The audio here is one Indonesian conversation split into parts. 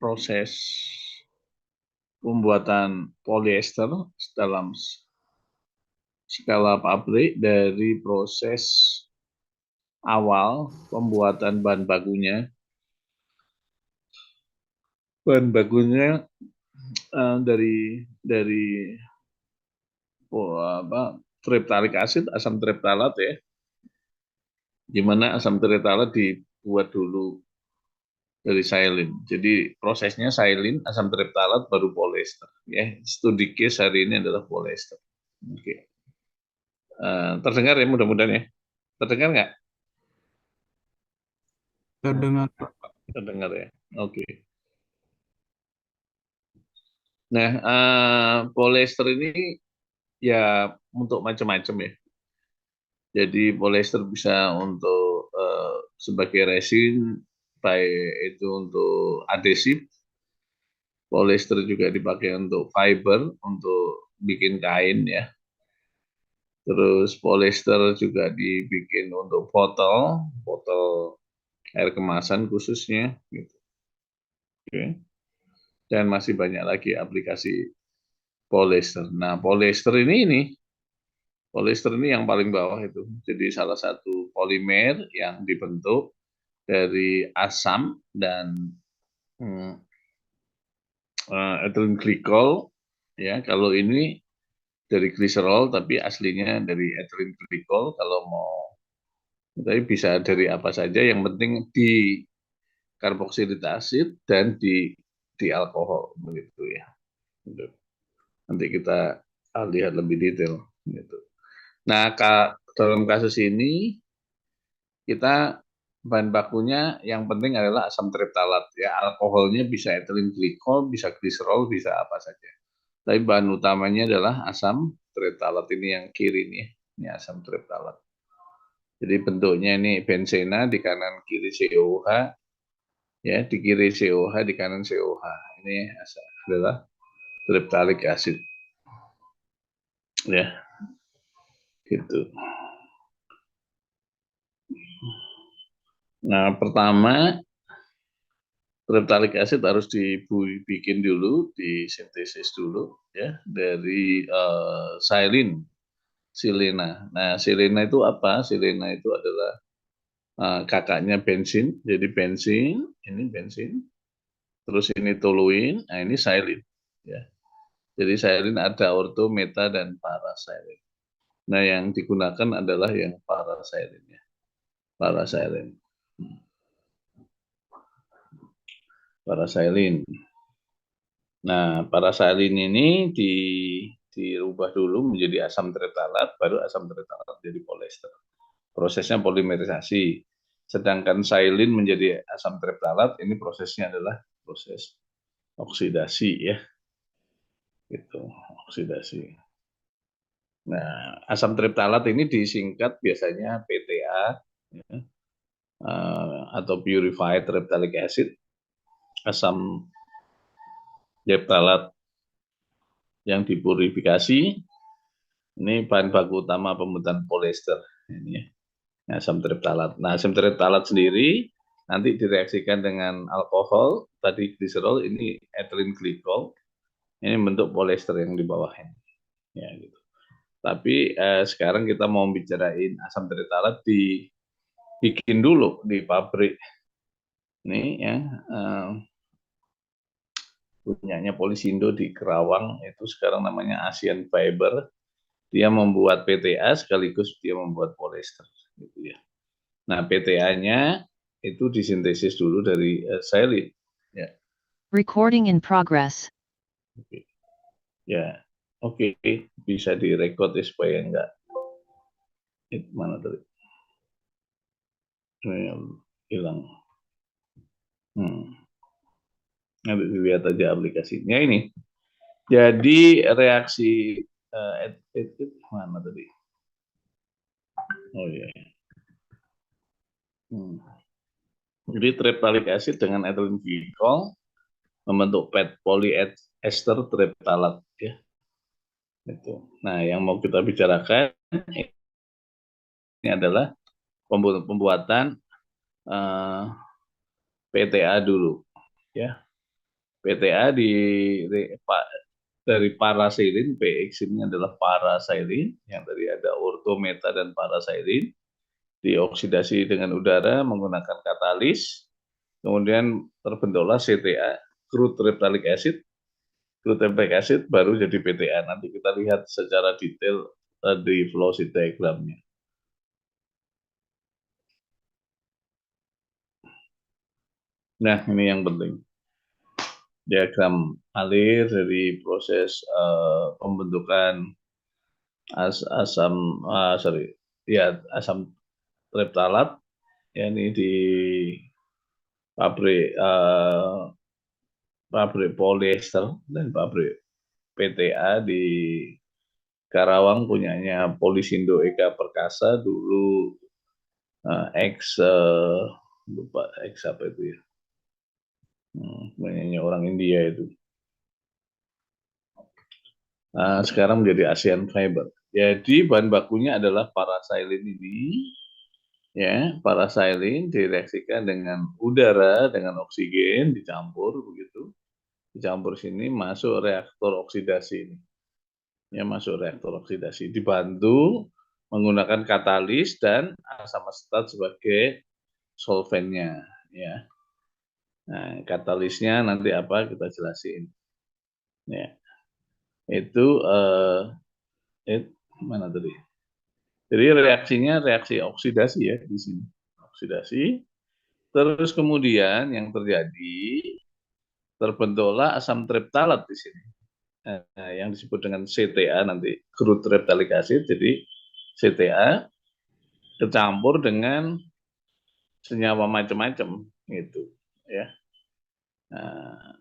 proses pembuatan polyester dalam skala pabrik dari proses awal pembuatan bahan bakunya. Bahan bakunya dari triptalik acid, asam triptalat ya, di mana asam triptalat dibuat dulu dari silin. Jadi prosesnya silin, asam triptalat, baru polyester. Ya, studi case hari ini adalah polyester. Oke. Terdengar ya mudah-mudahan ya. Terdengar nggak? Terdengar. Terdengar ya. Oke. Nah, polyester ini ya untuk macam-macam ya. Jadi polyester bisa untuk sebagai resin, baik itu untuk adhesif. Polyester juga dipakai untuk fiber, untuk bikin kain ya. Terus polyester juga dibikin untuk botol, botol air kemasan khususnya. Gitu. Oke. Dan masih banyak lagi aplikasi polyester. Nah, polyester ini yang paling bawah itu. Jadi salah satu polimer yang dibentuk dari asam dan ethylene glycol. Ya, kalau ini dari gliserol, tapi aslinya dari ethylene glycol. Kalau mau, tapi bisa dari apa saja. Yang penting di karboksilik asid dan di alkohol begitu ya. Nanti kita lihat lebih detail. Gitu. Nah, dalam kasus ini kita bahan bakunya yang penting adalah asam triptalat ya. Alkoholnya bisa ethylene glycol, bisa gliserol, bisa apa saja. Tapi bahan utamanya adalah asam triptalat ini yang kiri nih. Ini asam triptalat. Jadi bentuknya ini benzena, di kanan kiri COH, ya di kiri COH, di kanan COH. Ini adalah triptalic acid. Ya, gitu. Nah, pertama triptalic acid harus dibikin dulu, disintesis dulu ya dari silena. Nah, silena itu apa? Silena itu adalah kakaknya bensin. Jadi bensin, ini bensin. Terus ini toluin, nah ini silin. Ya. Jadi silin ada orto, meta, dan parasilin. Nah, yang digunakan adalah yang parasilin. Ya. Parasilin. Parasilin. Nah, parasilin ini dirubah dulu menjadi asam triptalat, baru asam triptalat jadi polyester. Prosesnya polimerisasi. Sedangkan silin menjadi asam triptalat, ini prosesnya adalah proses oksidasi ya. Gitu, oksidasi. Nah, asam triptalat ini disingkat biasanya PTA ya, atau purified triptalic acid, asam triptalat yang dipurifikasi. Ini bahan baku utama pembuatan polyester. Ini ya, asam triptalat. Nah, asam triptalat sendiri nanti direaksikan dengan alkohol, tadi gliserol, ini ethylene glycol. Ini bentuk polyester yang di bawah ini. Ya, gitu. Tapi sekarang kita mau bicarain asam triptalat dibikin dulu di pabrik. Ini ya punyanya Polisindo di Kerawang, itu sekarang namanya Asian Fiber. Dia membuat PTA sekaligus dia membuat polyester gitu ya. Nah, PTA-nya itu disintesis dulu dari silin ya. Recording in progress. Oke. Ya. Oke, bisa direkod ya supaya enggak mana tadi? Hilang. Nanti dilihat aja aplikasinya ini. Jadi reaksi mana tadi? Oh iya. Jadi triptalic acid dengan ethylene glycol membentuk PET polyester triptalat ya. Itu. Nah, yang mau kita bicarakan ini adalah pembuatan PTA dulu ya. PTA dari parasilin, PX ini adalah parasilin, yang tadi ada orto, meta, dan parasilin, dioksidasi dengan udara menggunakan katalis, kemudian terbentuklah CTA, crude terephthalic acid. Crude terephthalic acid baru jadi PTA. Nanti kita lihat secara detail di flow sheet diagramnya. Nah, ini yang penting. Diagram alir dari proses pembentukan asam triptalat, ya, ini di pabrik polyester dan pabrik PTA di Karawang punyanya Polisindo Eka Perkasa dulu, lupa X apa itu ya, punyanya orang India itu. Sekarang menjadi Asian Fiber. Jadi bahan bakunya adalah parasilin ini, ya, parasilin direaksikan dengan udara dengan oksigen dicampur begitu, dicampur sini masuk reaktor oksidasi ini, ya, masuk reaktor oksidasi dibantu menggunakan katalis dan asam asetat sebagai solvennya, ya. Nah, katalisnya nanti apa kita jelasin, ya. Itu mana tadi? Jadi reaksinya reaksi oksidasi, ya, di sini oksidasi. Terus kemudian yang terjadi terbentuklah asam triptalat di sini, yang disebut dengan CTA nanti, crude terephthalic acid. Jadi CTA kecampur dengan senyawa macam-macam gitu, ya.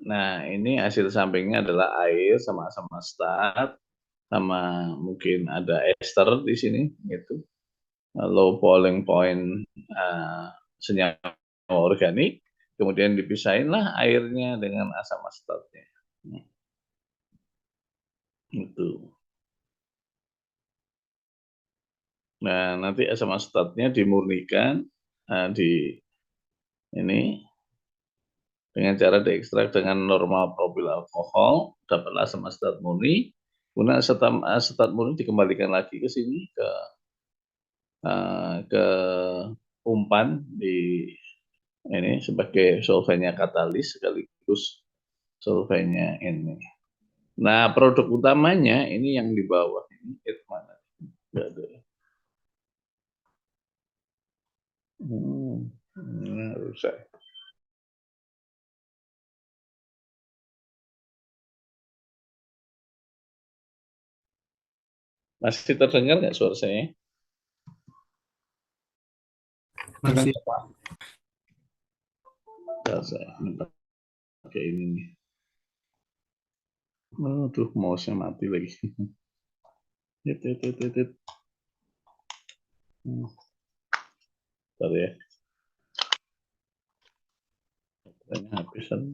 Nah, ini hasil sampingnya adalah air sama asam asetat, sama mungkin ada ester di sini gitu. Low boiling point senyawa organik, kemudian dipisahinlah airnya dengan asam asetatnya. Itu. Nah, nanti asam asetatnya dimurnikan di ini dengan cara diekstrak dengan normal propil alkohol, dapatlah asam asetat murni. Kemudian asetat murni dikembalikan lagi ke sini ke umpan di ini sebagai solvennya katalis sekaligus solvennya ini. Nah, produk utamanya ini yang di bawah ini, mana? Rusak. Masih terdengar nggak suara saya? Masih. Saya pakai ini nih. Aduh, mouse-nya mati lagi. Bentar ya. Baterainya habisan.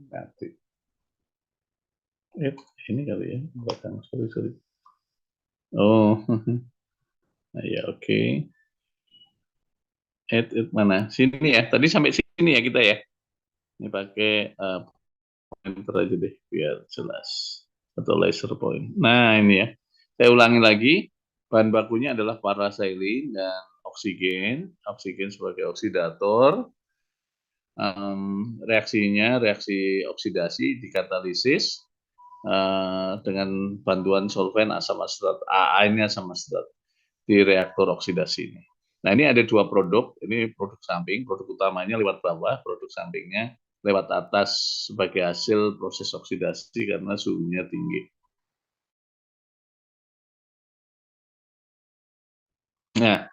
Mati. Ini kali ya, belakang. Sorry. Oh, ya, oke. Mana? Sini ya. Tadi sampai sini ya kita ya. Ini pakai pointer aja deh biar jelas, atau laser point. Nah, ini ya. Saya ulangi lagi. Bahan bakunya adalah parasilin dan oksigen. Oksigen sebagai oksidator. Reaksinya reaksi oksidasi dikatalisis dengan bantuan solvent asam asetat. Ini asam asetat di reaktor oksidasi ini. Nah, ini ada dua produk. Ini produk samping, produk utamanya lewat bawah, produk sampingnya lewat atas sebagai hasil proses oksidasi karena suhunya tinggi. Nah,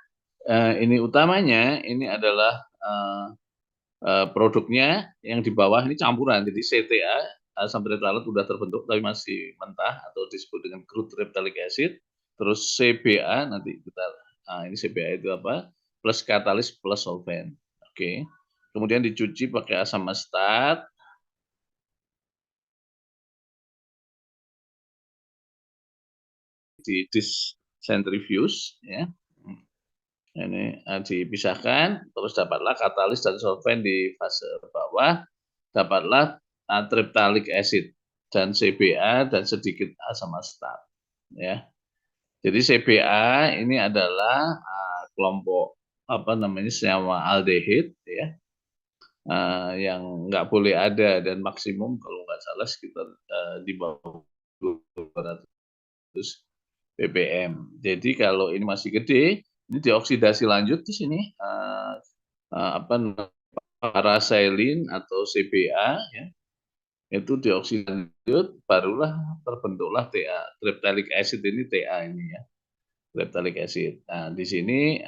ini utamanya, ini adalah produknya yang di bawah ini campuran. Jadi CTA, asam triptalat sudah terbentuk tapi masih mentah atau disebut dengan crude terephthalic acid. Terus CBA, nanti kita, ini CBA itu apa? Plus katalis plus solvent. Oke. Kemudian dicuci pakai asam asetat. centrifuge, ya. Ini dipisahkan, terus dapatlah katalis dan solvent di fase bawah, dapatlah triptalic acid dan CBA dan sedikit asam asetat, ya. Jadi CBA ini adalah kelompok senyawa aldehid, ya, yang nggak boleh ada dan maksimum kalau nggak salah sekitar di bawah 200 ppm. Jadi kalau ini masih gede, ini dioksidasi lanjut di sini parasilin atau CBA, ya, itu dioksidasi lanjut, barulah terbentuklah TA, triptalic acid ini TA ini, ya, triptalic acid. Nah, di sini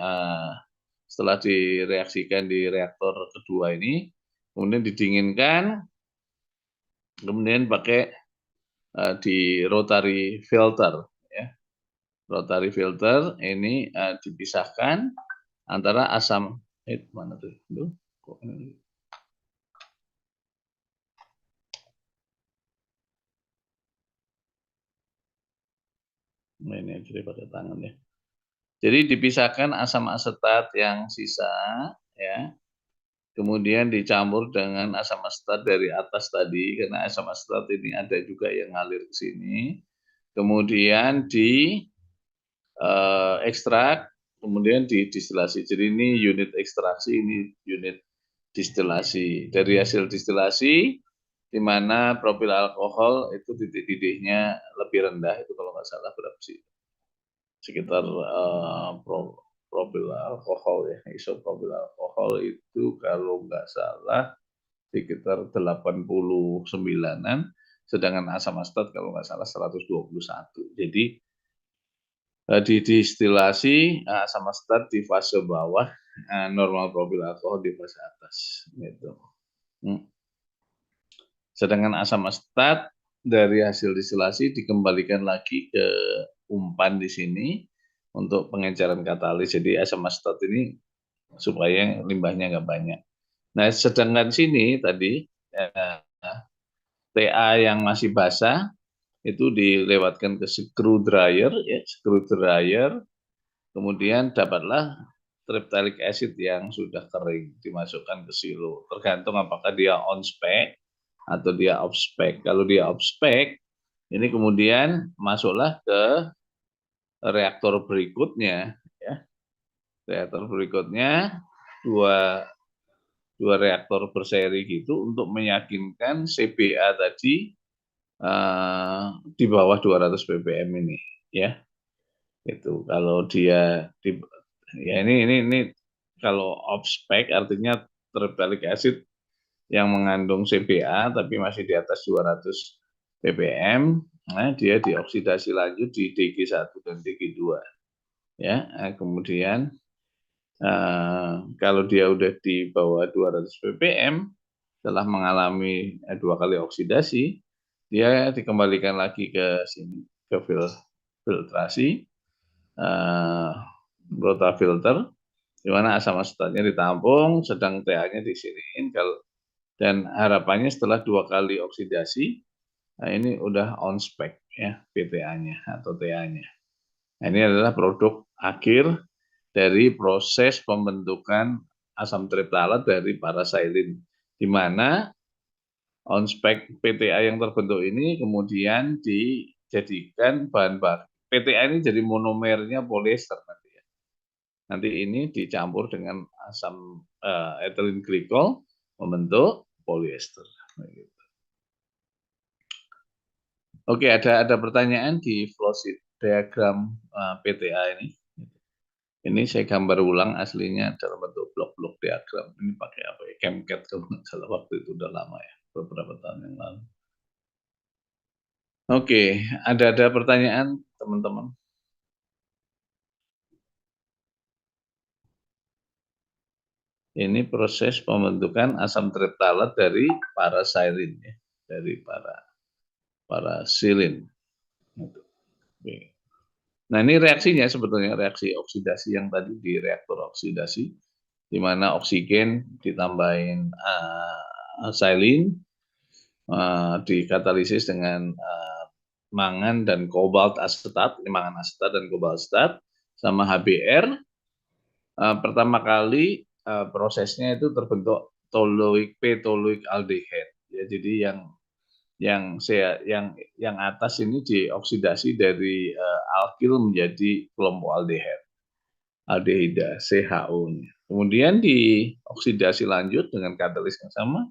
setelah direaksikan di reaktor kedua ini, kemudian didinginkan, kemudian pakai di rotary filter, ya. Rotary filter ini dipisahkan antara asam mana tuh? Kok ini? Ini daripada tangan, ya. Jadi dipisahkan asam asetat yang sisa, ya. Kemudian dicampur dengan asam asetat dari atas tadi, karena asam asetat ini ada juga yang ngalir ke sini. Kemudian di ekstrak, kemudian didistilasi. Jadi ini unit ekstraksi, ini unit distilasi. Dari hasil distilasi, di mana propil alkohol itu titik didihnya lebih rendah, itu kalau nggak salah berapa sih? Sekitar propil alkohol, ya, isopropil alkohol itu kalau nggak salah sekitar 89-an, sedangkan asam asetat kalau nggak salah 121. Jadi didistilasi asam asetat di fase bawah, normal propil alkohol di fase atas, gitu. Sedangkan asam asetat dari hasil distilasi dikembalikan lagi ke umpan di sini untuk pengenceran katalis. Jadi asam asetat ini supaya limbahnya nggak banyak. Nah, sedangkan sini tadi TA yang masih basah itu dilewatkan ke screw dryer, ya, screw dryer. Kemudian dapatlah triptalic acid yang sudah kering dimasukkan ke silo. Tergantung apakah dia on spec atau dia off spec. Kalau dia off spec, ini kemudian masuklah ke reaktor berikutnya, ya. Reaktor berikutnya dua reaktor berseri gitu untuk meyakinkan CBA tadi di bawah 200 ppm ini, ya. Itu kalau dia ya ini kalau off spec artinya triptalic acid yang mengandung CBA tapi masih di atas 200 ppm, nah dia dioksidasi lanjut di DG1 dan DG2, ya. Kemudian kalau dia udah di bawah 200 ppm telah mengalami 2 kali oksidasi, dia dikembalikan lagi ke sini ke filtrasi rotafilter, di mana asam asetatnya ditampung, sedang TA-nya disiniin. Dan harapannya setelah 2 kali oksidasi, nah ini udah on spec, ya, PTA-nya atau TA-nya. Nah, ini adalah produk akhir dari proses pembentukan asam triptalat dari parasilin, di mana on spec PTA yang terbentuk ini kemudian dijadikan bahan baku. PTA ini jadi monomernya polyester nanti, ya. Nanti ini dicampur dengan asam ethylene glycol membentuk polyester. Oke, ada pertanyaan di flowsheet diagram PTA ini. Ini saya gambar ulang aslinya dalam bentuk blok-blok diagram. Ini pakai apa ya? Chemcat kalau nggak salah, waktu itu udah lama, ya, beberapa tahun yang lalu. Oke, ada pertanyaan teman-teman? Ini proses pembentukan asam triptalat dari parasilin, ya, dari parasilin. Oke. Nah, ini reaksinya sebetulnya reaksi oksidasi yang tadi di reaktor oksidasi, di mana oksigen ditambahin silin, dikatalisis dengan mangan dan kobalt asetat, mangan asetat dan kobalt asetat, sama HBr. Pertama kali prosesnya itu terbentuk p-toluik aldehyde. Ya, jadi yang atas ini dioksidasi dari alkil menjadi kelompok aldehida CHO-nya. Kemudian dioksidasi lanjut dengan katalis yang sama,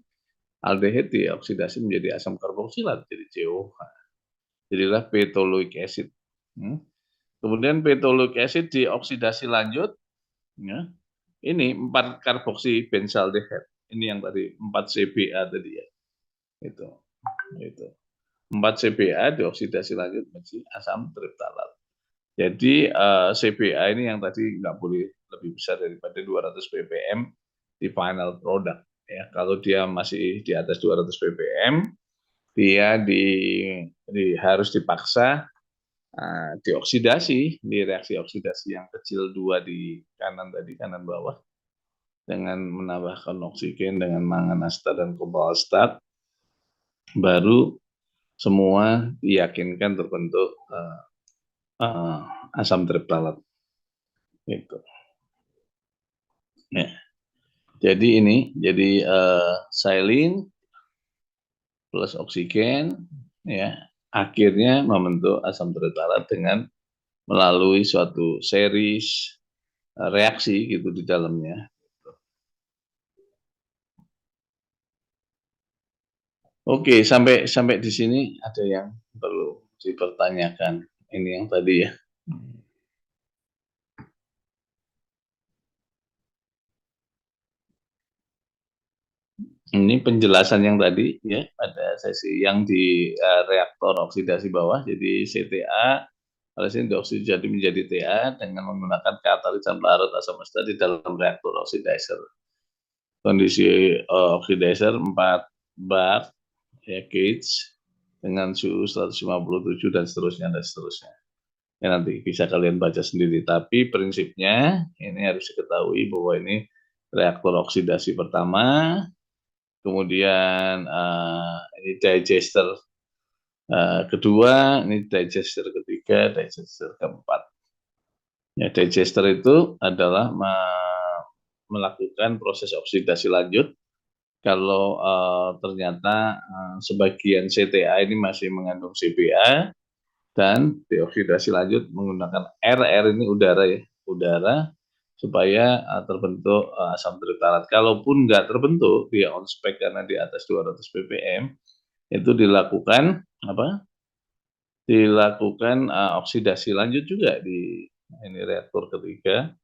aldehyde dioksidasi menjadi asam karboksilat jadi COH. Jadilah p-toluik acid. Kemudian p-toluik acid dioksidasi lanjut, ya. Ini 4 karboksi benzaldehyde. Ini yang tadi 4 CBA tadi ya. Itu. 4 CBA dioksidasi lanjut menjadi asam triptalat. Jadi CBA ini yang tadi nggak boleh lebih besar daripada 200 ppm di final product. Ya, kalau dia masih di atas 200 ppm, dia harus dipaksa dioksidasi di reaksi oksidasi yang kecil 2 di kanan tadi, kanan bawah, dengan menambahkan oksigen dengan mangan asetat dan kobalt asetat, baru semua diyakinkan terbentuk asam triptalat. Gitu. Ya. Jadi ini, silin plus oksigen, ya, akhirnya membentuk asam triptalat dengan melalui suatu series reaksi gitu di dalamnya. Oke, sampai di sini ada yang perlu dipertanyakan. Ini yang tadi ya. Ini penjelasan yang tadi ya pada sesi yang di reaktor oksidasi bawah. Jadi CTA alisin dioksidat menjadi TA dengan menggunakan katalisan larut asam asetat di dalam reaktor oxidizer. Kondisi oxidizer 4 bar ya gauge dengan suhu 157 dan seterusnya. Ya, nanti bisa kalian baca sendiri. Tapi prinsipnya ini harus diketahui bahwa ini reaktor oksidasi pertama. Kemudian ini digester kedua, ini digester ketiga, digester keempat. Ya, digester itu adalah melakukan proses oksidasi lanjut. Kalau ternyata sebagian CTA ini masih mengandung CBA dan dioksidasi lanjut menggunakan R ini udara ya, udara, supaya terbentuk asam triptalat. Kalaupun nggak terbentuk, dia on spec karena di atas 200 ppm, itu dilakukan oksidasi lanjut juga di ini reaktor ketiga,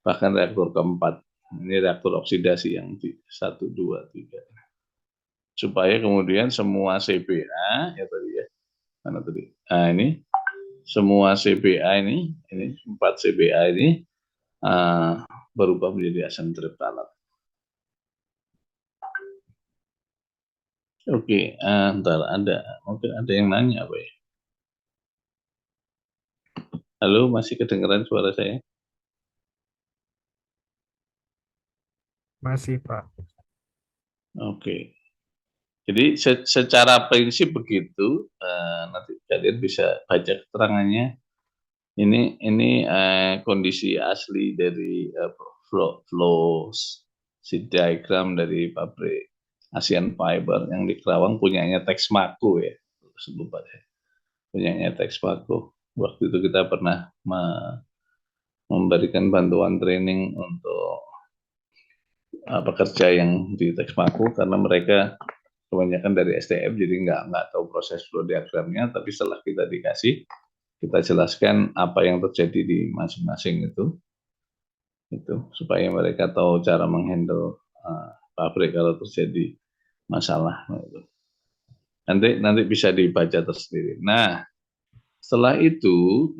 bahkan reaktor keempat. Ini reaktor oksidasi yang di 1, 2, 3. Supaya kemudian semua CBA ya tadi ya, mana tadi? Nah ini semua CBA ini 4 CBA ini berubah menjadi asam triptalat. Oke, ntar mungkin ada yang nanya apa ya? Halo, masih kedengaran suara saya? Masih, Pak. Oke. Jadi secara prinsip begitu, nanti kalian bisa baca keterangannya. Ini kondisi asli dari flow sheet diagram dari pabrik Asian Fiber yang di Kerawang, punyanya Texmaco ya, lupa deh. Punyanya Texmaco. Waktu itu kita pernah memberikan bantuan training untuk pekerja yang di Texmaco karena mereka kebanyakan dari STM jadi nggak tahu proses flow diagramnya, tapi setelah kita dikasih, kita jelaskan apa yang terjadi di masing-masing itu supaya mereka tahu cara menghandle pabrik kalau terjadi masalah. Nanti bisa dibaca tersendiri. Nah, setelah itu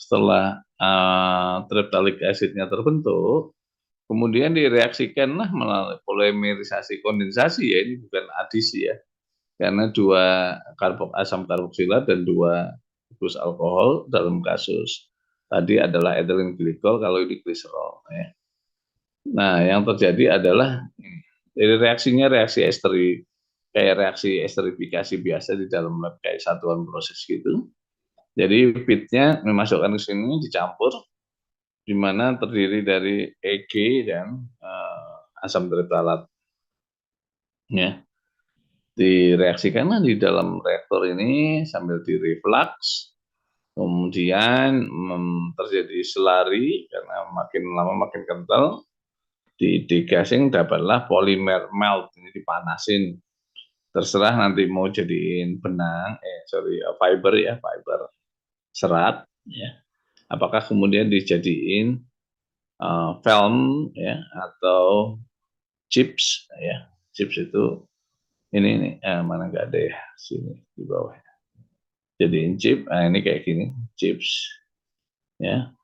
setelah triptalic acidnya terbentuk, kemudian direaksikanlah melalui polimerisasi kondensasi ya, ini bukan adisi ya, karena 2 asam karboksilat dan 2 glukus alkohol dalam kasus tadi adalah ethylene glikol, kalau ini gliserol ya. Nah, yang terjadi adalah Jadi reaksinya reaksi esteri, kayak reaksi esterifikasi biasa di dalam lab, kayak satuan proses gitu. Jadi feednya memasukkan ke sini dicampur, di mana terdiri dari EG dan asam tereptalat. Ya, direaksikanlah di dalam reaktor ini sambil direflux, kemudian terjadi selari karena makin lama makin kental, di degassing dapatlah polimer melt, ini dipanasin. Terserah nanti mau jadiin benang, fiber ya, fiber serat ya. Apakah kemudian dijadiin film ya atau chips ya. Chips itu ini mana nggak ada ya, sini di bawah. Jadiin chip, ini kayak gini, chips ya.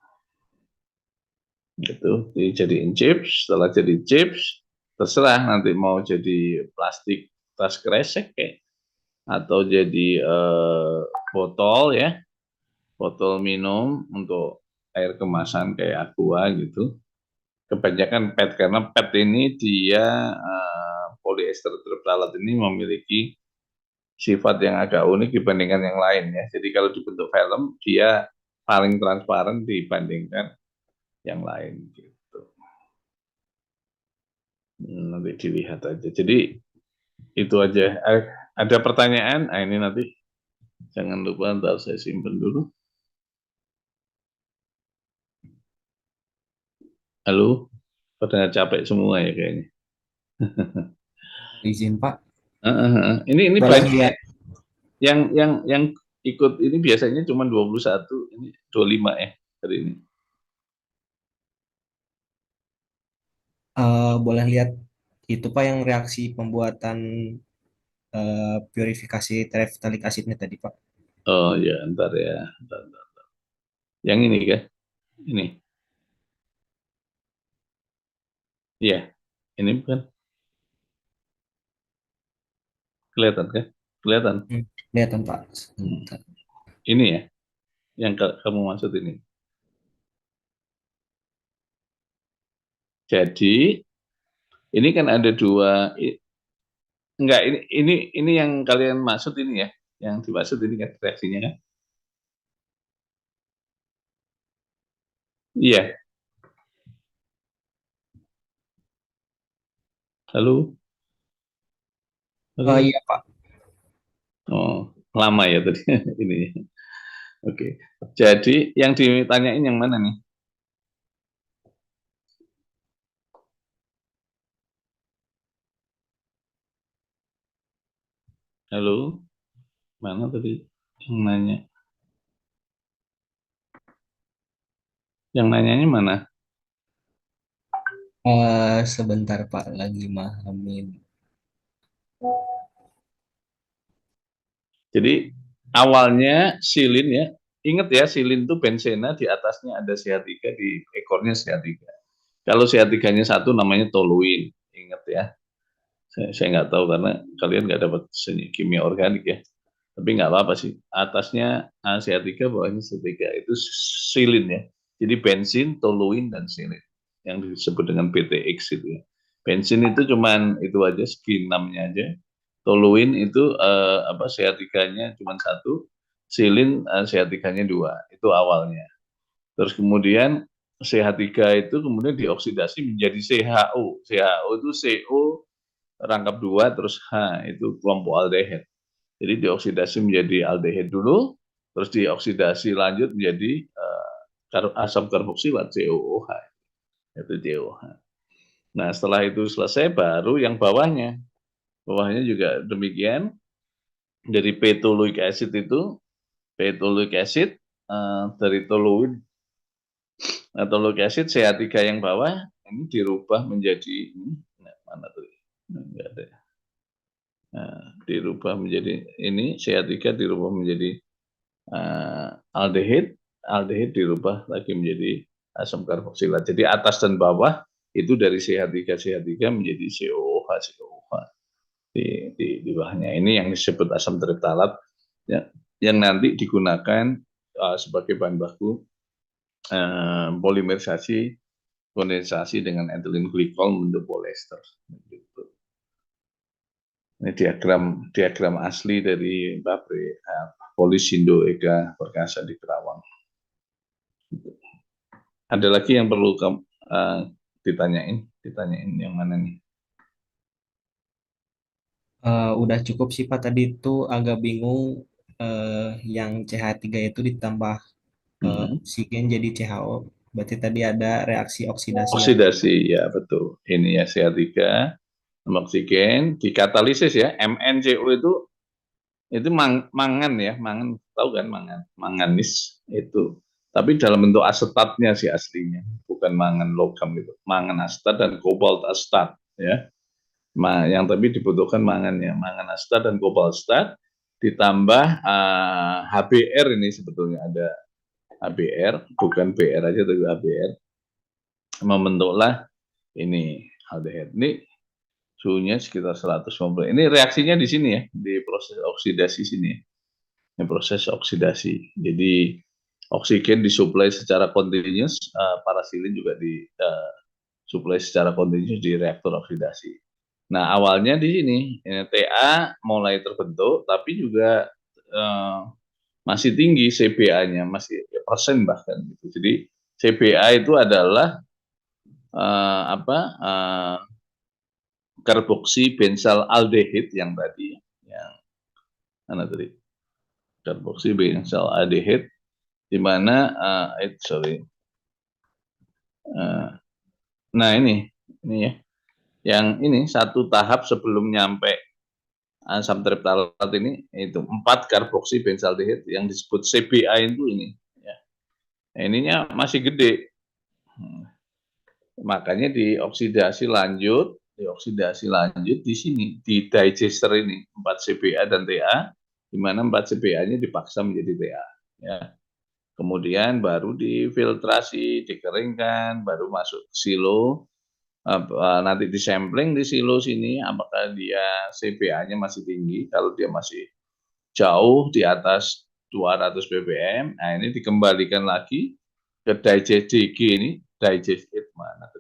Gitu, dijadiin chips, setelah jadi chips terserah nanti mau jadi plastik tas kresek kayak, atau jadi botol ya, botol minum untuk air kemasan kayak aqua gitu. Kebanyakan PET, karena PET ini dia polyester tereptalat ini memiliki sifat yang agak unik dibandingkan yang lain ya. Jadi kalau dibentuk film dia paling transparan dibandingkan yang lain gitu. Nanti dilihat aja. Jadi itu aja. Ada pertanyaan? Ini nanti jangan lupa ntar saya simpen dulu. Halo, pada capek semua ya kayaknya. Izin Pak. Ini Boleh banyak lihat yang ikut ini biasanya cuma 21, ini 25 ya hari ini. boleh lihat itu Pak yang reaksi pembuatan purifikasi tereftalik asidnya tadi Pak. Oh ya, ntar ya. Ntar. Yang ini kan? Ini. Iya, ini bukan? Kelihatan kan? Kelihatan. Kelihatan Pak. Sebentar. Ini ya, yang kamu maksud ini. Jadi ini kan ada dua, enggak, ini yang kalian maksud ini ya, yang dimaksud ini kan reaksinya kan? Iya. Halo, Oh halo. iya Pak. Oh, lama ya tadi ini. Oke. Jadi yang ditanyain yang mana nih? Halo, mana tadi yang nanya? Yang nanyanya mana? Sebentar Pak, lagi mahamin. Jadi awalnya silin ya, ingat ya, silin itu benzena, di atasnya ada CH3, di ekornya CH3. Kalau CH3-nya satu namanya toluin, ingat ya. Saya nggak tahu karena kalian nggak dapat kimia organik ya. Tapi nggak apa-apa sih. Atasnya CH3, bawahnya CH3, itu silin ya. Jadi bensin, toluin, dan silin yang disebut dengan BTX itu ya. Bensin itu cuman itu aja, segi 6-nya aja. Toluin itu CH3-nya cuma satu, silin CH3-nya dua. Itu awalnya. Terus kemudian CH3 itu kemudian dioksidasi menjadi CHO. CHO itu CO rangkap dua, terus H itu kelompok aldehyde. Jadi dioksidasi menjadi aldehyde dulu, terus dioksidasi lanjut menjadi asam karboksilat COOH, itu COH. Nah setelah itu selesai baru yang bawahnya juga demikian. Dari P-toluic acid itu, P-toluic acid dari toluin, toluic acid CH3 yang bawah ini dirubah menjadi mana tuh? Enggak ada. Dirubah menjadi ini, CH3 dirubah menjadi aldehyde dirubah lagi menjadi asam karboksilat. Jadi atas dan bawah itu dari CH3 menjadi COOH di bawahnya. Ini yang disebut asam tereptalat ya, yang nanti digunakan sebagai bahan baku polimerisasi kondensasi dengan ethylene glycol membentuk polyester. Gitu. Ini diagram asli dari pabrik Polisindo Ega Perkasa di Kerawang. Ada lagi yang perlu ditanyain yang mana nih? Udah cukup sih Pak, tadi itu agak bingung yang CH3 itu ditambah oksigen jadi CHO. Berarti tadi ada reaksi oksidasi ya. Oksidasi, ya betul. Ini ya CH3 sama oksigen dikatalisis ya. MnCO itu mangan ya, mangan, tahu kan manganis itu. Tapi dalam bentuk asetatnya sih aslinya, bukan mangan logam itu. Mangan asetat dan kobalt asetat ya. Yang tapi dibutuhkan mangannya, mangan asetat dan kobalt asetat ditambah HBr. Ini sebetulnya ada HBr, bukan BR aja tapi HBr, membentuklah ini aldehyde. Ini suhunya sekitar 150. Ini reaksinya di sini ya, di proses oksidasi sini ya. Ini proses oksidasi. Jadi oksigen disuplai secara continuous, parasilin juga disuplai secara continuous di reaktor oksidasi. Nah, awalnya di sini Ta mulai terbentuk, tapi juga masih tinggi CBA-nya, masih persen bahkan gitu. Jadi CBA itu adalah karboksi benzal aldehid yang tadi, yang mana tadi? Karboksi benzal aldehid, di mana nah ini ya, yang ini satu tahap sebelum nyampe asam triptalat ini, itu 4 karboksi benzaldehid yang disebut CBA itu ini. Ya. Nah, ininya masih gede, makanya dioksidasi lanjut di sini, di digester ini 4 CBA dan TA, di mana 4 CBA-nya dipaksa menjadi TA. Ya. Kemudian baru difiltrasi, dikeringkan, baru masuk ke silo, nanti disampling di silo sini, apakah dia CBA-nya masih tinggi. Kalau dia masih jauh di atas 200 ppm, nah ini dikembalikan lagi ke digest DG ini, digest it mana?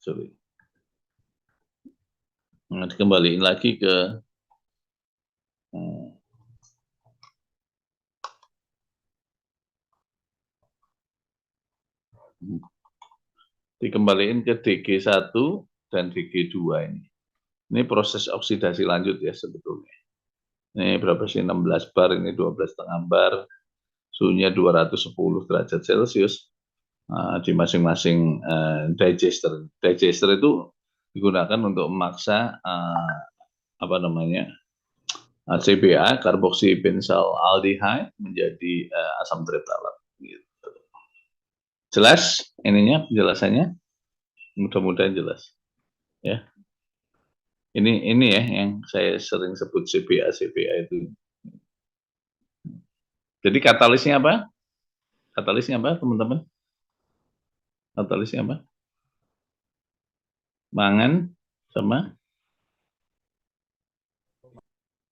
Sorry. Nah, dikembaliin lagi ke DG1 dan DG2 ini. Ini proses oksidasi lanjut ya sebetulnya. Ini berapa sih? 16 bar, ini 12,5 bar. Suhunya 210 derajat Celcius. Di masing-masing digester. Digester itu digunakan untuk memaksa CBA, karboksi benzal aldehyde, menjadi asam triptalat. Gitu. Jelas ininya penjelasannya? Mudah-mudahan jelas. Ya. Ini ya yang saya sering sebut CBA itu. Jadi katalisnya apa? Katalisnya apa, teman-teman? Katalisnya apa? Mangan sama?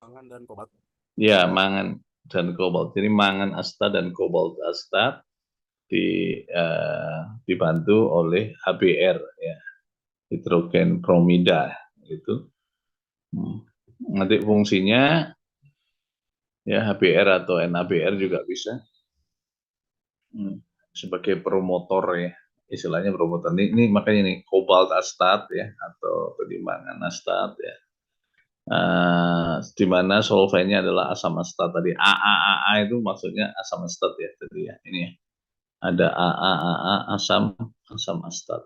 Mangan dan kobalt. Ya, mangan dan kobalt. Jadi mangan asetat dan kobalt asetat dibantu oleh HBr, ya, hidrogen bromida itu. Nanti fungsinya ya HBr atau NABR juga bisa sebagai promotor ya, istilahnya promotor. Ini makanya nih kobalt asetat ya, atau mangan asetat ya. Di mana solvennya adalah asam asetat tadi. AAAA itu maksudnya asam asetat ya tadi ya. Ini ya. Ada AAAA asam asetat.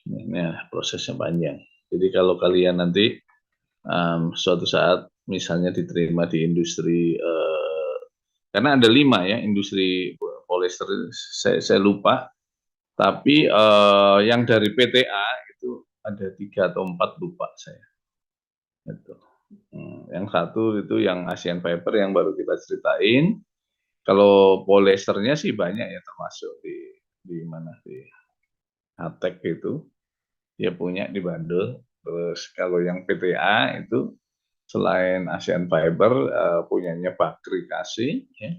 Ini ya, prosesnya panjang. Jadi kalau kalian nanti suatu saat misalnya diterima di industri, karena ada 5 ya industri polyester, saya lupa. Tapi yang dari PTA itu ada 3 atau 4 lupa saya. Gitu. Yang satu itu yang Asian Fiber yang baru kita ceritain. Kalau polyesternya sih banyak ya, termasuk di mana, di Atek itu dia punya di Bandung. Terus kalau yang PTA itu selain Asian Fiber, punyanya Bakri Kasih, ya,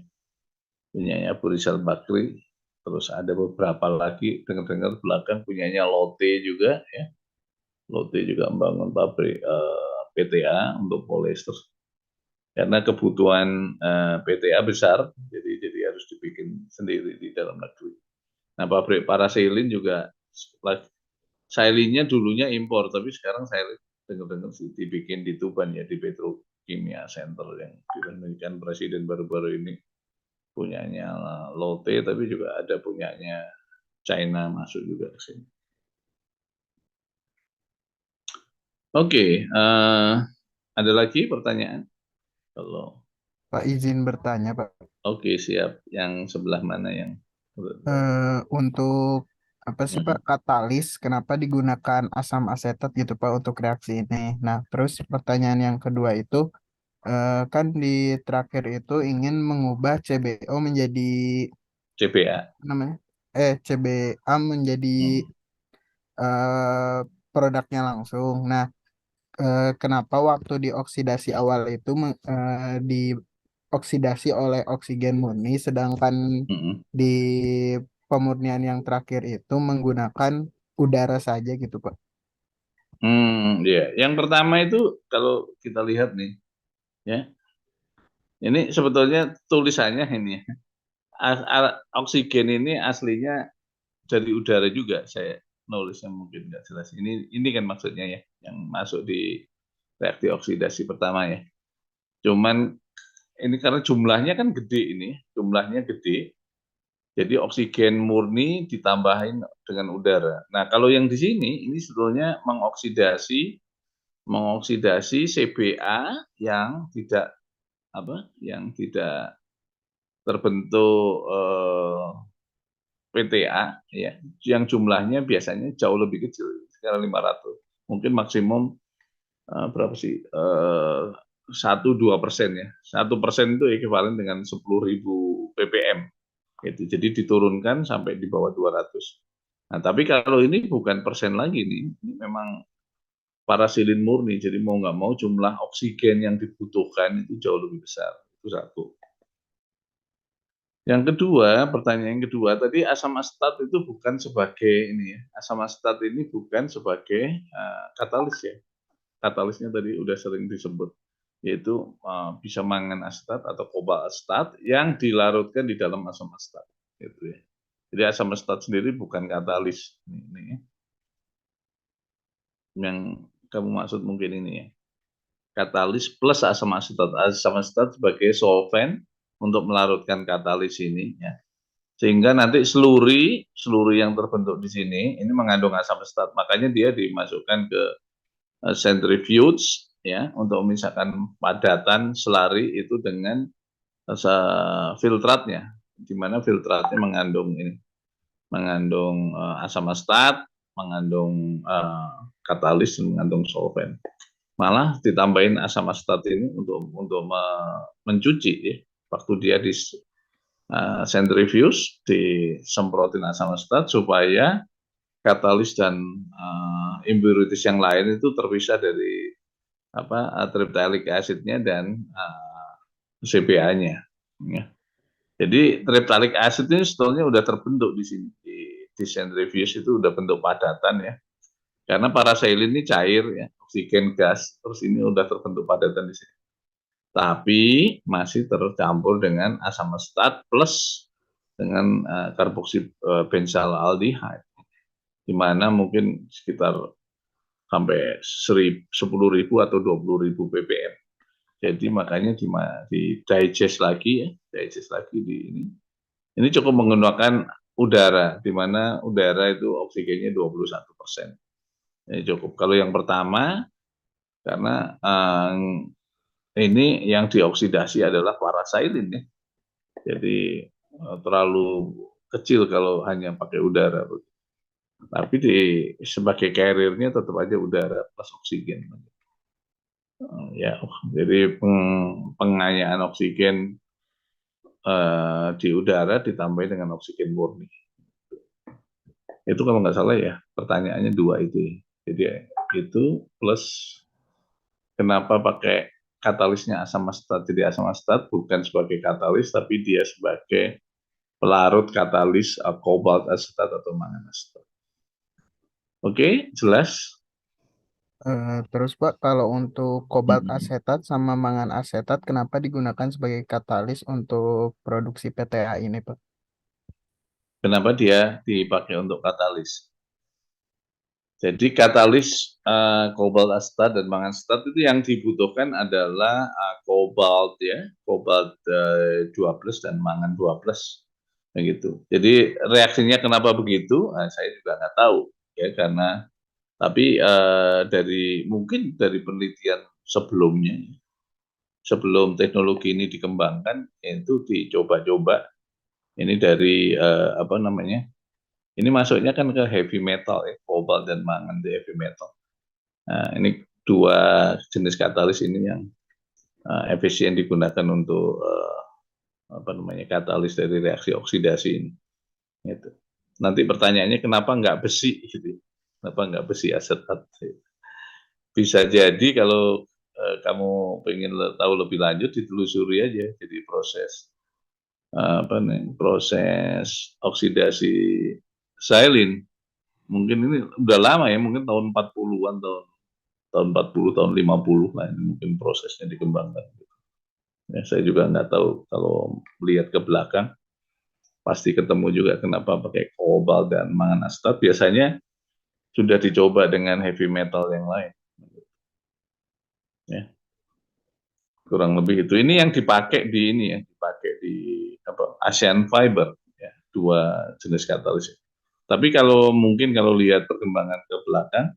punyanya Burisal Bakri. Terus ada beberapa lagi, dengar-dengar belakang punyanya Lotte juga, ya. Lotte juga membangun pabrik PTA untuk polyester. Karena kebutuhan PTA besar, jadi harus dibikin sendiri di dalam negeri. Nah, pabrik parasilin juga, silinnya dulunya impor, tapi sekarang silin dengar-dengar sih dibikin di Tuban ya, di Petrokimia Center yang diresmikan Presiden baru-baru ini, punyanya Lotte, tapi juga ada punyanya China masuk juga ke sini. Oke, ada lagi pertanyaan? Kalau Pak izin bertanya, Pak. oke, siap. Yang sebelah mana yang Untuk apa sih Pak katalis? Kenapa digunakan asam asetat gitu Pak untuk reaksi ini? Nah, terus pertanyaan yang kedua itu kan di terakhir itu ingin mengubah CBO menjadi CBA? apa namanya? CBA menjadi eh, produknya langsung. Nah, kenapa waktu dioksidasi awal itu dioksidasi oleh oksigen murni, sedangkan di pemurnian yang terakhir itu menggunakan udara saja gitu Pak? Ya. Yang pertama itu kalau kita lihat nih, ya, ini sebetulnya tulisannya ini, oksigen ini aslinya dari udara juga. Saya nulisnya mungkin nggak jelas. Ini kan maksudnya ya, yang masuk di reaksi oksidasi pertama ya. Cuman ini karena jumlahnya kan gede ini, jumlahnya gede. Jadi oksigen murni ditambahin dengan udara. Nah, kalau yang di sini ini sebetulnya mengoksidasi CBA yang tidak terbentuk PTA ya, yang jumlahnya biasanya jauh lebih kecil, sekitar 500. Mungkin maksimum berapa sih? 1-2% ya. 1% itu ekuivalen dengan 10.000 ppm. Gitu. Jadi diturunkan sampai di bawah 200. Nah, tapi kalau ini bukan persen lagi nih, ini memang parasilin murni. Jadi mau nggak mau jumlah oksigen yang dibutuhkan itu jauh lebih besar. Itu satu. Yang kedua, pertanyaan yang kedua tadi, asam asetat itu bukan sebagai ini ya. Asam asetat ini bukan sebagai katalis ya. Katalisnya tadi udah sering disebut, yaitu bisa mangan asetat atau kobalt asetat yang dilarutkan di dalam asam asetat. Gitu ya. Jadi asam asetat sendiri bukan katalis. Ini yang kamu maksud mungkin ini ya. Katalis plus asam asetat. Asam asetat sebagai solvent untuk melarutkan katalis ini ya. Sehingga nanti seluri yang terbentuk di sini ini mengandung asam asetat. Makanya dia dimasukkan ke centrifuge ya untuk memisahkan padatan selari itu dengan filtratnya, di mana filtratnya mengandung asam asetat, mengandung katalis, mengandung solvent. Malah ditambahin asam asetat ini untuk mencuci ya. Waktu dia di centrifuge disemprotin asam asetat supaya katalis dan impurities yang lain itu terpisah dari triptylic acidnya dan CBA-nya. Ya. Jadi triptylic acid ini sebetulnya udah terbentuk di sini di centrifuge itu udah bentuk padatan ya. Karena parasilin ini cair ya, oksigen gas, terus ini udah terbentuk padatan di sini. Tapi masih tercampur dengan asam asetat plus dengan karboksi benzyl aldehyde, di mana mungkin sekitar sampai 10.000 atau 20.000 ppm. Jadi makanya di digest lagi di ini. Ini cukup menggunakan udara, di mana udara itu oksigennya 21%. Ini cukup. Kalau yang pertama, karena ini yang dioksidasi adalah parasilin ya. Jadi terlalu kecil kalau hanya pakai udara. Tapi sebagai carrier-nya tetap aja udara plus oksigen. Ya, jadi pengayaan oksigen di udara ditambah dengan oksigen murni. Itu kalau nggak salah ya, pertanyaannya dua itu. Jadi itu plus kenapa pakai katalisnya asam asetat. Jadi asam asetat bukan sebagai katalis, tapi dia sebagai pelarut katalis kobalt asetat atau mangan asetat. Oke, jelas? Terus Pak, kalau untuk kobalt Mm-mm. asetat sama mangan asetat, kenapa digunakan sebagai katalis untuk produksi PTA ini, Pak? Kenapa dia dipakai untuk katalis? Jadi katalis kobalt asetat dan mangan asetat itu yang dibutuhkan adalah kobalt ya, kobalt 12 dan mangan 12 begitu. Jadi reaksinya kenapa begitu? Saya juga nggak tahu ya, karena tapi mungkin dari penelitian sebelumnya, sebelum teknologi ini dikembangkan, itu dicoba-coba ini dari apa namanya? Ini masuknya kan ke heavy metal ya, kobalt dan mangan di heavy metal. Nah, ini dua jenis katalis ini yang efisien digunakan untuk apa namanya, katalis dari reaksi oksidasi ini. Gitu. Nanti pertanyaannya kenapa nggak besi gitu? Kenapa nggak besi asetat? Bisa jadi kalau kamu pengen tahu lebih lanjut, ditelusuri aja. Jadi proses apa nih, proses oksidasi silin. Mungkin ini udah lama ya, mungkin tahun 40-an, tahun 40, tahun 50 lah ini mungkin prosesnya dikembangkan. Ya, saya juga nggak tahu, kalau melihat ke belakang pasti ketemu juga kenapa pakai kobalt dan mangan asetat. Biasanya sudah dicoba dengan heavy metal yang lain. Ya, kurang lebih itu. Ini yang dipakai di ini ya, dipakai di apa, ASEAN Fiber ya, dua jenis katalis. Tapi kalau mungkin kalau lihat perkembangan ke belakang,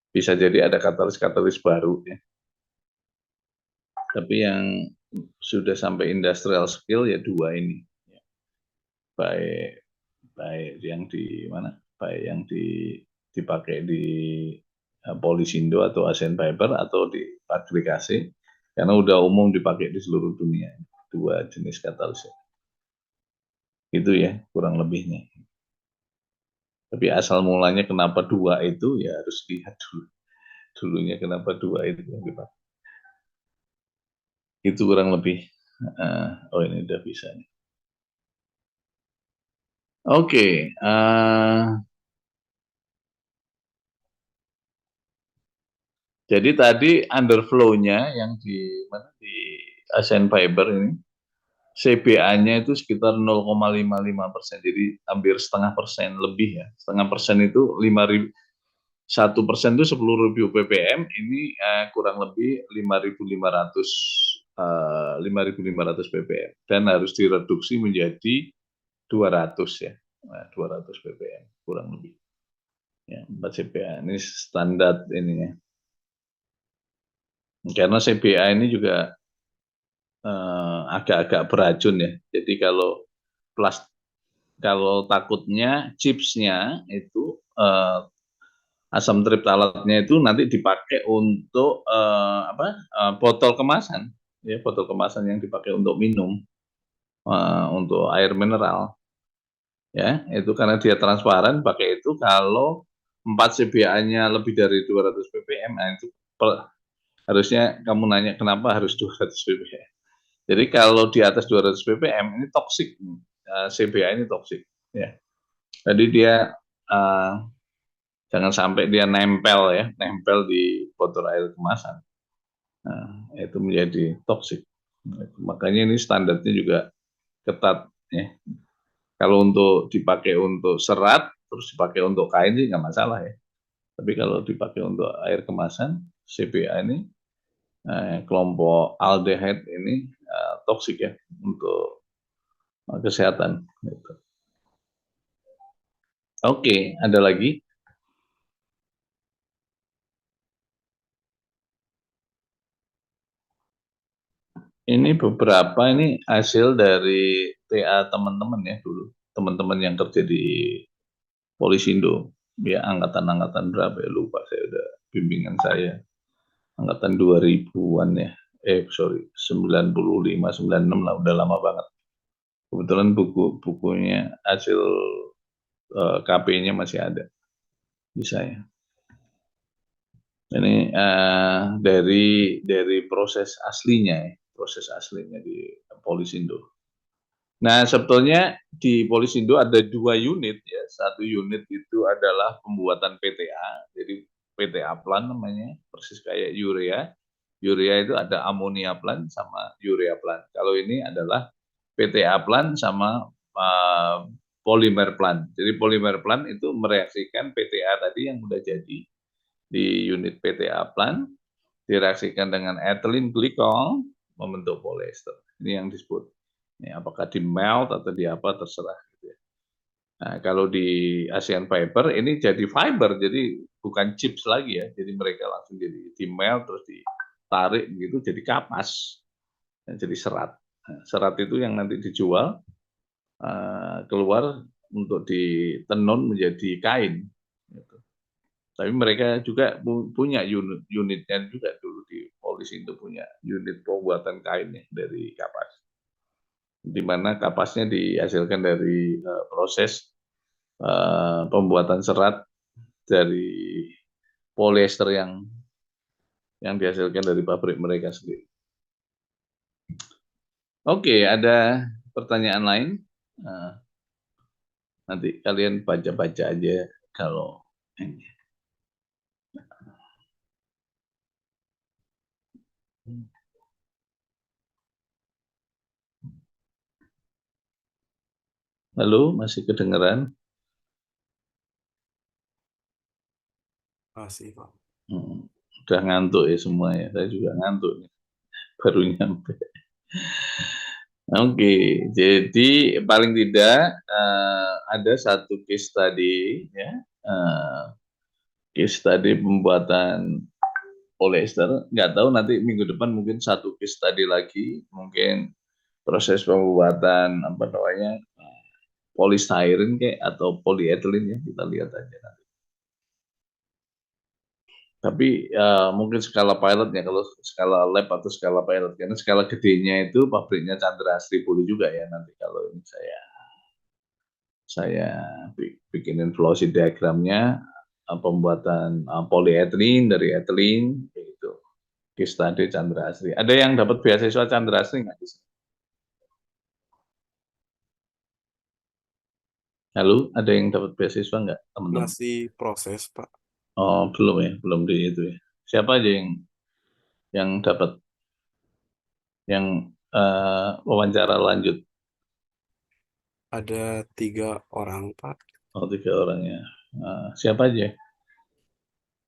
bisa jadi ada katalis-katalis baru ya. Tapi yang sudah sampai industrial scale ya dua ini. Baik baik yang di mana? Baik yang dipakai di Polisindo atau ASEAN Fiber atau di pabrikasi, karena udah umum dipakai di seluruh dunia dua jenis katalis. Itu ya kurang lebihnya. Tapi asal mulanya kenapa dua itu ya harus lihat dulu. Dulunya kenapa dua itu yang dipakai. Itu kurang lebih. Oh ini udah bisa nih. Oke. Jadi tadi underflow-nya yang di mana, di ASEAN Fiber ini, CBA-nya itu sekitar 0,55%, jadi hampir setengah persen lebih ya. Setengah persen itu 1% itu 10.000 ppm, ini kurang lebih 5.500 ppm, dan harus direduksi menjadi 200 ya, 200 ppm kurang lebih. Ya, 4 CBA ini standar ini ya. Karena CBA ini juga agak-agak beracun ya. Jadi kalau takutnya chipsnya itu asam triptalatnya itu nanti dipakai untuk botol kemasan, ya, botol kemasan yang dipakai untuk minum, untuk air mineral, ya, itu karena dia transparan, pakai itu. Kalau 4 CBA-nya lebih dari 200 ppm, nah itu harusnya kamu nanya kenapa harus 200 ppm. Jadi kalau di atas 200 ppm ini toksik, CBA ini toksik, ya. Jadi dia jangan sampai dia nempel ya, nempel di botol air kemasan. Nah, itu menjadi toksik. Makanya ini standarnya juga ketat ya. Kalau untuk dipakai untuk serat, terus dipakai untuk kain sih nggak masalah ya. Tapi kalau dipakai untuk air kemasan, CBA ini kelompok aldehyde ini toksik ya untuk kesehatan. Gitu. Oke, ada lagi? Ini beberapa ini hasil dari TA teman-teman ya dulu. Teman-teman yang kerja di Polisindo. Ya, angkatan-angkatan berapa ya, lupa saya, udah bimbingan saya. Angkatan 2000-an ya. Sorry, 95, 96 lah, udah lama banget. Kebetulan bukunya hasil KP-nya masih ada di saya. Ini dari proses aslinya ya, proses aslinya di Polisindo. Nah, sebetulnya di Polisindo ada dua unit ya. Satu unit itu adalah pembuatan PTA. Jadi PTA plant namanya, persis kayak urea. Urea itu ada amonia plant sama urea plant. Kalau ini adalah PTA plant sama polymer plant. Jadi polymer plant itu mereaksikan PTA tadi yang udah jadi di unit PTA plant, direaksikan dengan ethylene glycol membentuk polyester. Ini yang disebut. Ini apakah di melt atau di apa terserah. Gitu ya. Nah, kalau di ASEAN Fiber ini jadi fiber, jadi bukan chips lagi ya. Jadi mereka langsung jadi di melt terus ditarik gitu jadi kapas, jadi serat. Nah, serat itu yang nanti dijual keluar untuk ditenun menjadi kain. Gitu. Tapi mereka juga punya unitnya juga dulu di polisi itu punya unit pembuatan kainnya dari kapas. Di mana kapasnya dihasilkan dari proses pembuatan serat dari polyester yang dihasilkan dari pabrik mereka sendiri. Oke, ada pertanyaan lain? Nanti kalian baca-baca aja kalau ini. Halo, masih kedengeran? Masih, Pak. Udah ngantuk ya semua ya. Saya juga ngantuk nih. Baru nyampe. Oke, jadi paling tidak ada satu case tadi ya. Case tadi pembuatan polyester. Nggak tahu nanti minggu depan mungkin satu case tadi lagi. Mungkin proses pembuatan apa namanya polystyrene kayak atau polyethylene ya, kita lihat aja nanti. Tapi mungkin skala pilotnya, kalau skala lab atau skala pilot, karena skala gedenya itu pabriknya Chandra Asri Pulu juga ya nanti kalau ini saya bikinin flow sheet diagramnya pembuatan polyethylene dari ethylene gitu. Case tadi Chandra Asri. Ada yang dapat beasiswa Chandra Asri nggak di sini? Halo, ada yang dapat beasiswa nggak teman-teman? Masih proses, Pak. Oh, belum ya, belum di itu ya. Siapa aja yang dapat yang wawancara lanjut? Ada 3 orang, Pak. Oh, 3 orang ya. Siapa aja?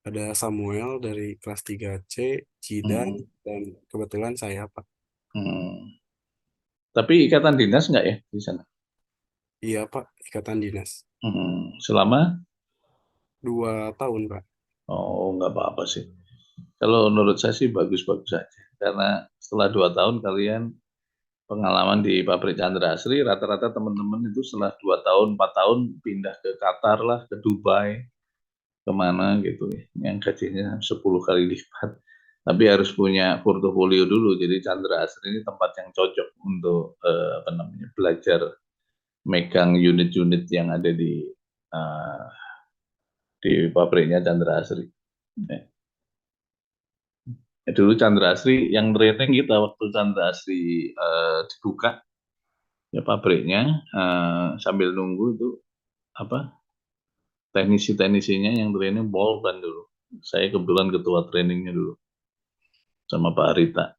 Ada Samuel dari kelas 3C, Jidan, dan kebetulan saya, Pak. Hmm. Tapi ikatan dinas nggak ya di sana? Iya, Pak. Ikatan dinas. Selama? 2 tahun, Pak. Oh, nggak apa-apa sih. Kalau menurut saya sih bagus-bagus saja. Karena setelah 2 tahun kalian pengalaman di pabrik Chandra Asri, rata-rata teman-teman itu setelah 2 tahun, 4 tahun pindah ke Qatar lah, ke Dubai, kemana gitu ya. Yang gajinya 10 kali lipat. Tapi harus punya portofolio dulu. Jadi Chandra Asri ini tempat yang cocok untuk apa namanya belajar megang unit-unit yang ada di pabriknya Chandra Asri. Ya, dulu Chandra Asri yang training kita waktu Chandra Asri dibuka ya pabriknya sambil nunggu itu apa teknisi-teknisinya yang training Bolban dulu. Saya kebetulan ketua trainingnya dulu sama Pak Arita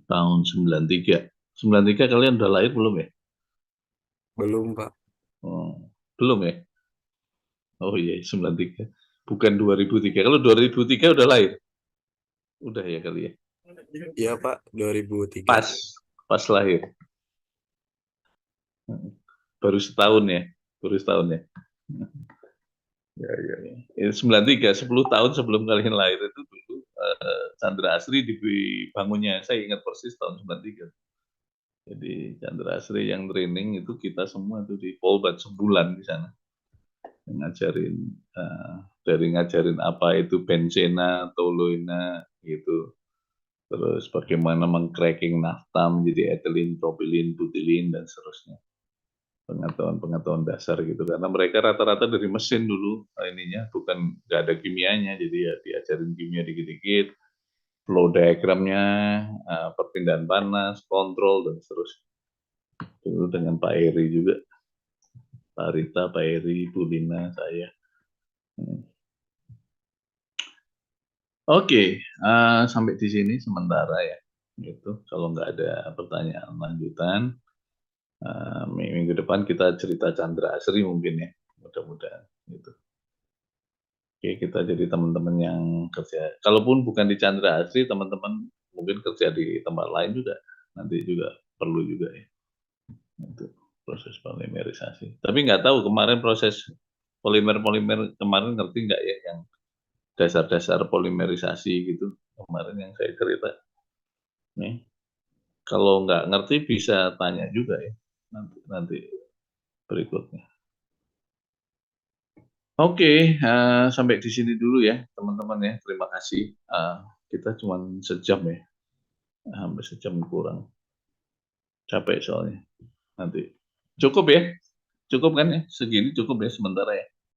tahun 93. 93 kalian udah lahir belum ya? Belum, Pak. Oh, belum ya? Oh iya, 93. Bukan 2003. Kalau 2003 udah lahir? Udah ya kali ya? Iya, Pak. 2003. Pas lahir. Baru setahun ya? Baru setahun ya? Ya, ya, ya. 93, 10 tahun sebelum kalian lahir itu dulu Chandra Asri dibangunnya, saya ingat persis tahun 93. Jadi Chandra Asri yang training itu kita semua tuh di Polbat sebulan di sana. Ngajarin dari ngajarin apa itu benzena, toluena gitu. Terus bagaimana mengcracking naftam jadi ethylene, propylene, butylene dan seterusnya. Pengetahuan dasar gitu karena mereka rata-rata dari mesin dulu ininya bukan nggak ada kimianya jadi ya diajarin kimia dikit-dikit flow diagramnya perpindahan panas kontrol dan seterusnya dulu dengan Pak Eri juga Pak Rita Pak Eri Bu Lina saya Oke, sampai di sini sementara ya. Gitu. Kalau nggak ada pertanyaan lanjutan, minggu depan kita cerita Chandra Asri mungkin ya, mudah-mudahan. Gitu. Oke, kita jadi teman-teman yang kerja. Kalaupun bukan di Chandra Asri, teman-teman mungkin kerja di tempat lain juga. Nanti juga perlu juga ya. Untuk proses polimerisasi. Tapi nggak tahu kemarin proses polimer-polimer kemarin ngerti nggak ya yang dasar-dasar polimerisasi gitu kemarin yang saya cerita. Nih, kalau nggak ngerti bisa tanya juga ya nanti berikutnya. Oke, sampai di sini dulu ya teman-teman ya. Terima kasih. Kita cuma sejam ya, hampir sejam kurang. Capek soalnya. Nanti cukup ya, cukup kan ya segini cukup ya sementara ya.